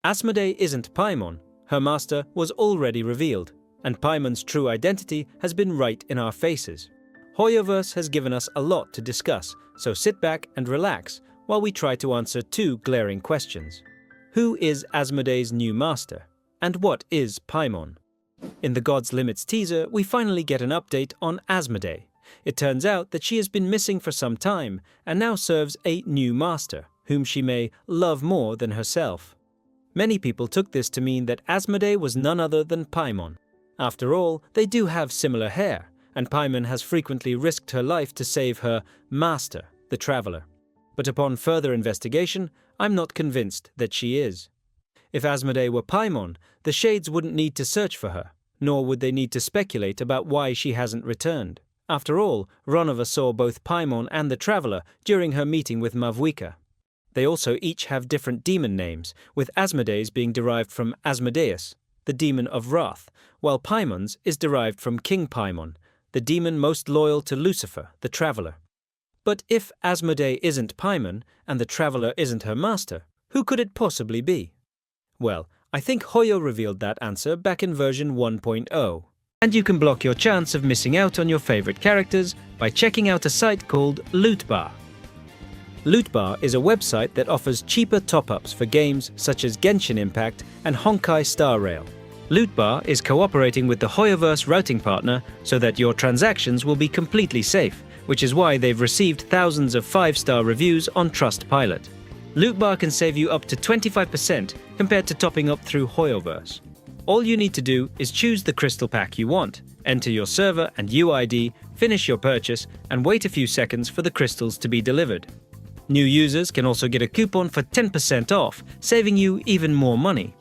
Asmoday isn't Paimon. Her master was already revealed, and Paimon's true identity has been right in our faces. Hoyoverse has given us a lot to discuss, so sit back and relax while we try to answer two glaring questions. Who is Asmoday's new master? And what is Paimon? In the God's Limits teaser, we finally get an update on Asmoday. It turns out that she has been missing for some time and now serves a new master, whom she may love more than herself. Many people took this to mean that Asmoday was none other than Paimon. After all, they do have similar hair, and Paimon has frequently risked her life to save her master, the Traveler. But upon further investigation, I'm not convinced that she is. If Asmoday were Paimon, the Shades wouldn't need to search for her, nor would they need to speculate about why she hasn't returned. After all, Ronova saw both Paimon and the Traveler during her meeting with Mavwika. They also each have different demon names, with Asmoday's being derived from Asmodeus, the demon of wrath, while Paimon's is derived from King Paimon, the demon most loyal to Lucifer, the Traveler. But if Asmoday isn't Paimon and the Traveler isn't her master, who could it possibly be? Well, I think Hoyo revealed that answer back in version 1.0. And you can block your chance of missing out on your favorite characters by checking out a site called Lootbar. Lootbar is a website that offers cheaper top-ups for games such as Genshin Impact and Honkai Star Rail. Lootbar is cooperating with the Hoyoverse routing partner so that your transactions will be completely safe, which is why they've received thousands of 5-star reviews on Trustpilot. Lootbar can save you up to 25% compared to topping up through Hoyoverse. All you need to do is choose the crystal pack you want, enter your server and UID, finish your purchase, and wait a few seconds for the crystals to be delivered. New users can also get a coupon for 10% off, saving you even more money.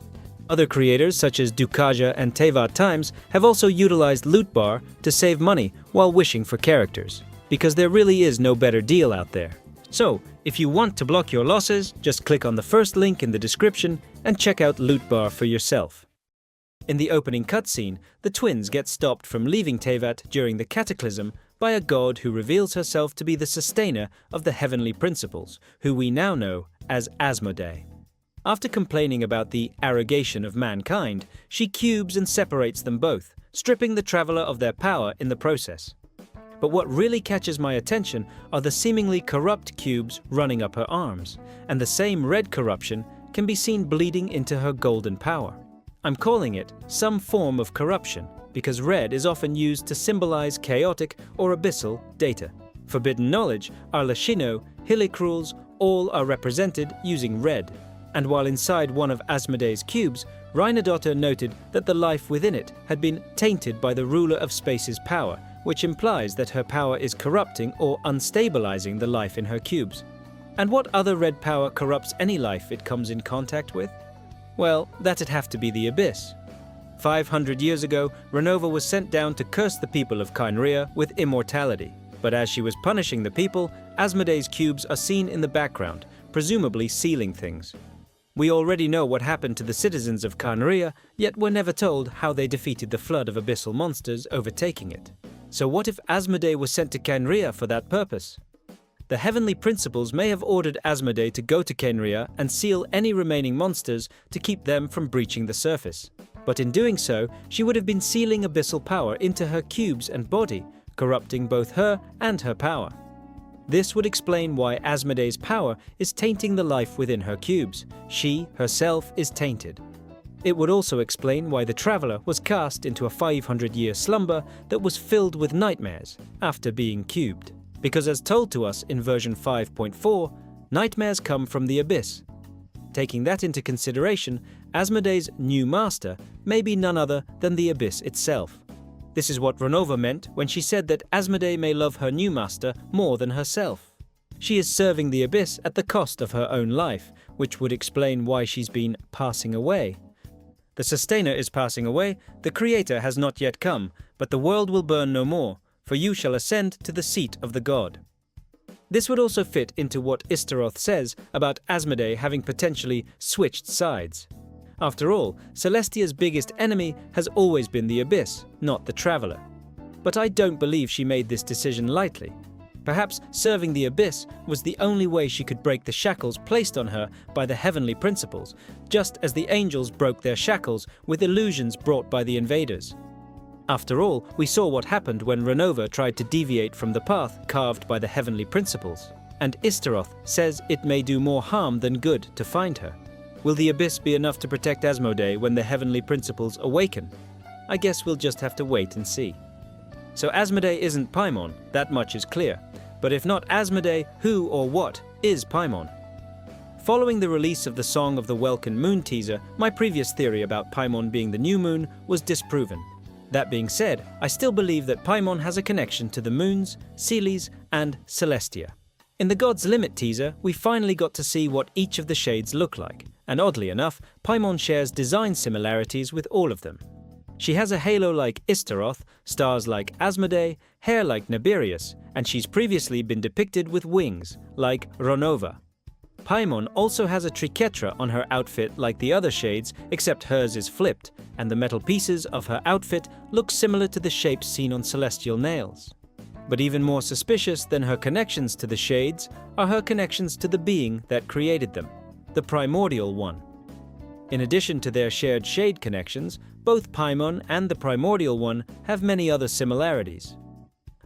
Other creators such as Dukaja and Tevat Times have also utilized Lootbar to save money while wishing for characters, because there really is no better deal out there. So, if you want to block your losses, just click on the first link in the description and check out Lootbar for yourself. In the opening cutscene, the twins get stopped from leaving Tevat during the Cataclysm by a god who reveals herself to be the sustainer of the heavenly principles, who we now know as Asmoday. After complaining about the arrogation of mankind, she cubes and separates them both, stripping the Traveler of their power in the process. But what really catches my attention are the seemingly corrupt cubes running up her arms, and the same red corruption can be seen bleeding into her golden power. I'm calling it some form of corruption, because red is often used to symbolize chaotic or abyssal data. Forbidden knowledge, Arlashino, Hillicruels, all are represented using red. And while inside one of Asmoday's cubes, Rhinodotter noted that the life within it had been tainted by the ruler of space's power, which implies that her power is corrupting or unstabilizing the life in her cubes. And what other red power corrupts any life it comes in contact with? Well, that'd have to be the Abyss. 500 years ago, Renova was sent down to curse the people of Khaenri'ah with immortality. But as she was punishing the people, Asmoday's cubes are seen in the background, presumably sealing things. We already know what happened to the citizens of Khaenri'ah, yet we're never told how they defeated the flood of abyssal monsters overtaking it. So what if Asmoday was sent to Khaenri'ah for that purpose? The heavenly principles may have ordered Asmoday to go to Khaenri'ah and seal any remaining monsters to keep them from breaching the surface. But in doing so, she would have been sealing abyssal power into her cubes and body, corrupting both her and her power. This would explain why Asmoday's power is tainting the life within her cubes. She, herself, is tainted. It would also explain why the Traveler was cast into a 500-year slumber that was filled with nightmares after being cubed. Because as told to us in version 5.4, nightmares come from the Abyss. Taking that into consideration, Asmoday's new master may be none other than the Abyss itself. This is what Renova meant when she said that Asmoday may love her new master more than herself. She is serving the Abyss at the cost of her own life, which would explain why she's been passing away. The Sustainer is passing away, the Creator has not yet come, but the world will burn no more, for you shall ascend to the seat of the god. This would also fit into what Istaroth says about Asmoday having potentially switched sides. After all, Celestia's biggest enemy has always been the Abyss, not the Traveler. But I don't believe she made this decision lightly. Perhaps serving the Abyss was the only way she could break the shackles placed on her by the heavenly principles, just as the angels broke their shackles with illusions brought by the invaders. After all, we saw what happened when Renova tried to deviate from the path carved by the heavenly principles, and Istaroth says it may do more harm than good to find her. Will the Abyss be enough to protect Asmoday when the heavenly principles awaken? I guess we'll just have to wait and see. So Asmoday isn't Paimon, that much is clear. But if not Asmoday, who or what is Paimon? Following the release of the Song of the Welkin Moon teaser, my previous theory about Paimon being the new moon was disproven. That being said, I still believe that Paimon has a connection to the moons, Celes, and Celestia. In the God's Limit teaser, we finally got to see what each of the shades look like, and oddly enough, Paimon shares design similarities with all of them. She has a halo like Istaroth, stars like Asmoday, hair like Naberius, and she's previously been depicted with wings, like Renova. Paimon also has a triquetra on her outfit like the other shades, except hers is flipped, and the metal pieces of her outfit look similar to the shapes seen on celestial nails. But even more suspicious than her connections to the shades are her connections to the being that created them, the Primordial One. In addition to their shared shade connections, both Paimon and the Primordial One have many other similarities.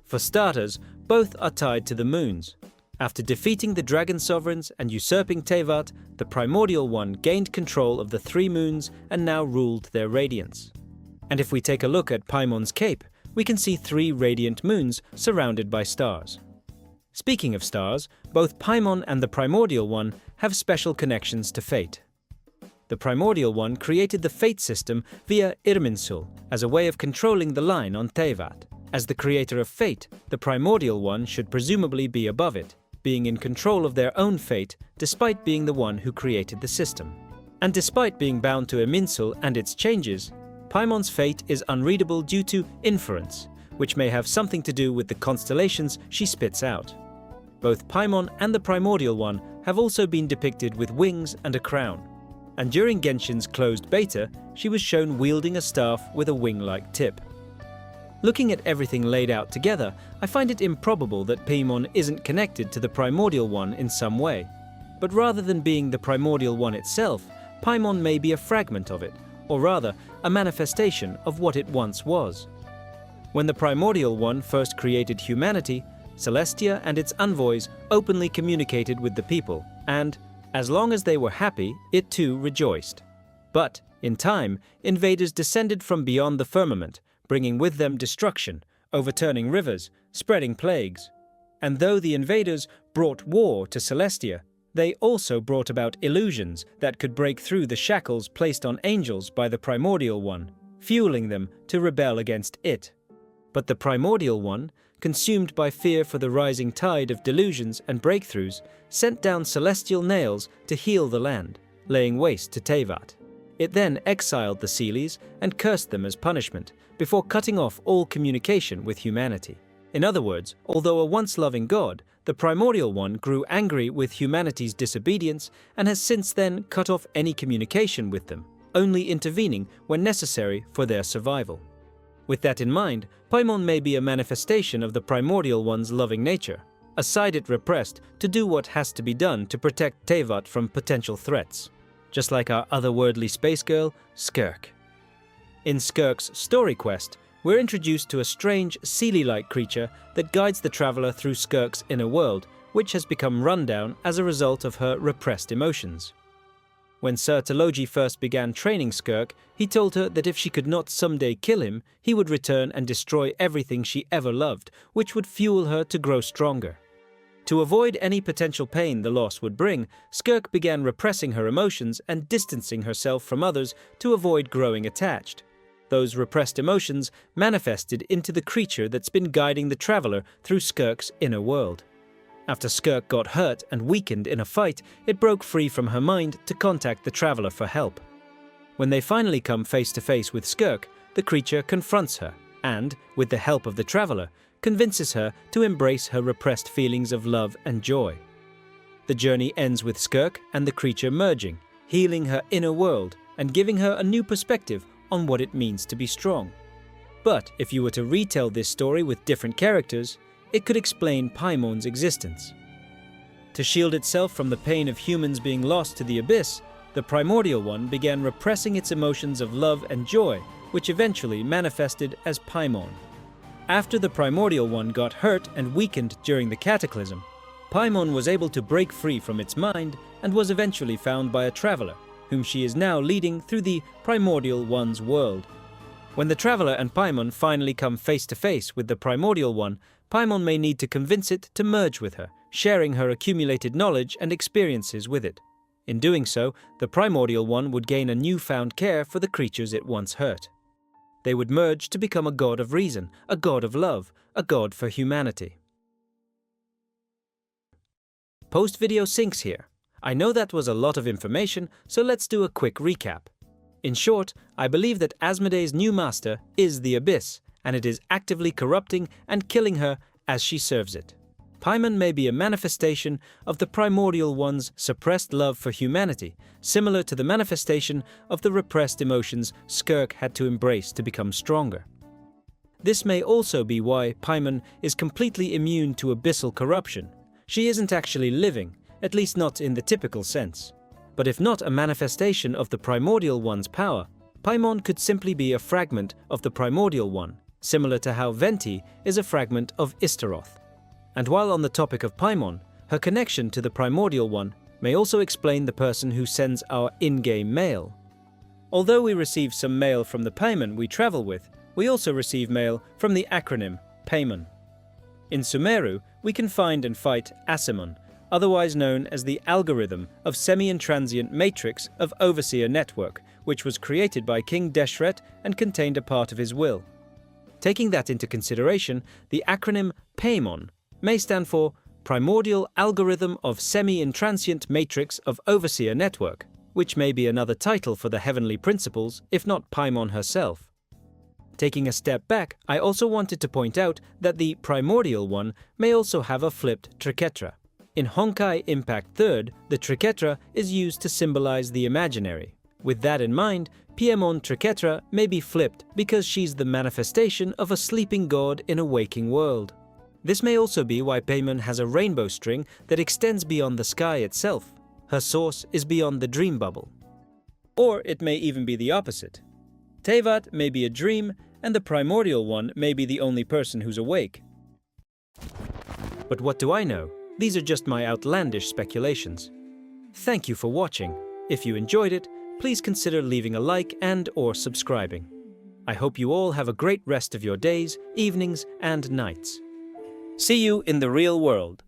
For starters, both are tied to the moons. After defeating the Dragon Sovereigns and usurping Tevat, the Primordial One gained control of the three moons and now ruled their radiance. And if we take a look at Paimon's cape, we can see three radiant moons surrounded by stars. Speaking of stars, both Paimon and the Primordial One have special connections to fate. The Primordial One created the fate system via Irminsul as a way of controlling the line on Tevat. As the creator of fate, the Primordial One should presumably be above it, being in control of their own fate despite being the one who created the system. And despite being bound to Irminsul and its changes, Paimon's fate is unreadable due to inference, which may have something to do with the constellations she spits out. Both Paimon and the Primordial One have also been depicted with wings and a crown. And during Genshin's closed beta, she was shown wielding a staff with a wing-like tip. Looking at everything laid out together, I find it improbable that Paimon isn't connected to the Primordial One in some way. But rather than being the Primordial One itself, Paimon may be a fragment of it, or rather, a manifestation of what it once was. When the Primordial One first created humanity, Celestia and its envoys openly communicated with the people, and, as long as they were happy, it too rejoiced. But, in time, invaders descended from beyond the firmament, bringing with them destruction, overturning rivers, spreading plagues. And though the invaders brought war to Celestia, they also brought about illusions that could break through the shackles placed on angels by the Primordial One, fueling them to rebel against it. But the Primordial One, consumed by fear for the rising tide of delusions and breakthroughs, sent down celestial nails to heal the land, laying waste to Tevat. It then exiled the Celes and cursed them as punishment, before cutting off all communication with humanity. In other words, although a once loving god, the Primordial One grew angry with humanity's disobedience and has since then cut off any communication with them, only intervening when necessary for their survival. With that in mind, Paimon may be a manifestation of the Primordial One's loving nature, a side it repressed to do what has to be done to protect Tevat from potential threats, just like our otherworldly space girl, Skirk. In Skirk's story quest, we're introduced to a strange, Seelie-like creature that guides the traveler through Skirk's inner world, which has become rundown as a result of her repressed emotions. When Sir Talogi first began training Skirk, he told her that if she could not someday kill him, he would return and destroy everything she ever loved, which would fuel her to grow stronger. To avoid any potential pain the loss would bring, Skirk began repressing her emotions and distancing herself from others to avoid growing attached. Those repressed emotions manifested into the creature that's been guiding the traveler through Skirk's inner world. After Skirk got hurt and weakened in a fight, it broke free from her mind to contact the traveler for help. When they finally come face to face with Skirk, the creature confronts her and, with the help of the traveler, convinces her to embrace her repressed feelings of love and joy. The journey ends with Skirk and the creature merging, healing her inner world and giving her a new perspective on what it means to be strong. But if you were to retell this story with different characters, it could explain Paimon's existence. To shield itself from the pain of humans being lost to the abyss, the Primordial One began repressing its emotions of love and joy, which eventually manifested as Paimon. After the Primordial One got hurt and weakened during the Cataclysm, Paimon was able to break free from its mind and was eventually found by a traveler, whom she is now leading through the Primordial One's world. When the traveler and Paimon finally come face to face with the Primordial One, Paimon may need to convince it to merge with her, sharing her accumulated knowledge and experiences with it. In doing so, the Primordial One would gain a newfound care for the creatures it once hurt. They would merge to become a god of reason, a god of love, a god for humanity. Post-video syncs here. I know that was a lot of information, so let's do a quick recap. In short, I believe that Asmoday's new master is the Abyss, and it is actively corrupting and killing her as she serves it. Paimon may be a manifestation of the Primordial One's suppressed love for humanity, similar to the manifestation of the repressed emotions Skirk had to embrace to become stronger. This may also be why Paimon is completely immune to abyssal corruption. She isn't actually living, at least not in the typical sense. But if not a manifestation of the Primordial One's power, Paimon could simply be a fragment of the Primordial One, similar to how Venti is a fragment of Istaroth. And while on the topic of Paimon, her connection to the Primordial One may also explain the person who sends our in-game mail. Although we receive some mail from the Paimon we travel with, we also receive mail from the acronym Paimon. In Sumeru, we can find and fight Asimon, otherwise known as the algorithm of semi-intransient matrix of Overseer network, which was created by King Deshret and contained a part of his will. Taking that into consideration, the acronym Paimon may stand for Primordial Algorithm of Semi-Intransient Matrix of Overseer Network, which may be another title for the Heavenly Principles, if not Paimon herself. Taking a step back, I also wanted to point out that the Primordial One may also have a flipped triquetra. In Honkai Impact 3rd, the triquetra is used to symbolize the imaginary. With that in mind, Paimon triquetra may be flipped because she's the manifestation of a sleeping god in a waking world. This may also be why Paimon has a rainbow string that extends beyond the sky itself. Her source is beyond the dream bubble. Or it may even be the opposite. Tevat may be a dream, and the Primordial One may be the only person who's awake. But what do I know? These are just my outlandish speculations. Thank you for watching. If you enjoyed it, please consider leaving a like and/or subscribing. I hope you all have a great rest of your days, evenings, and nights. See you in the real world.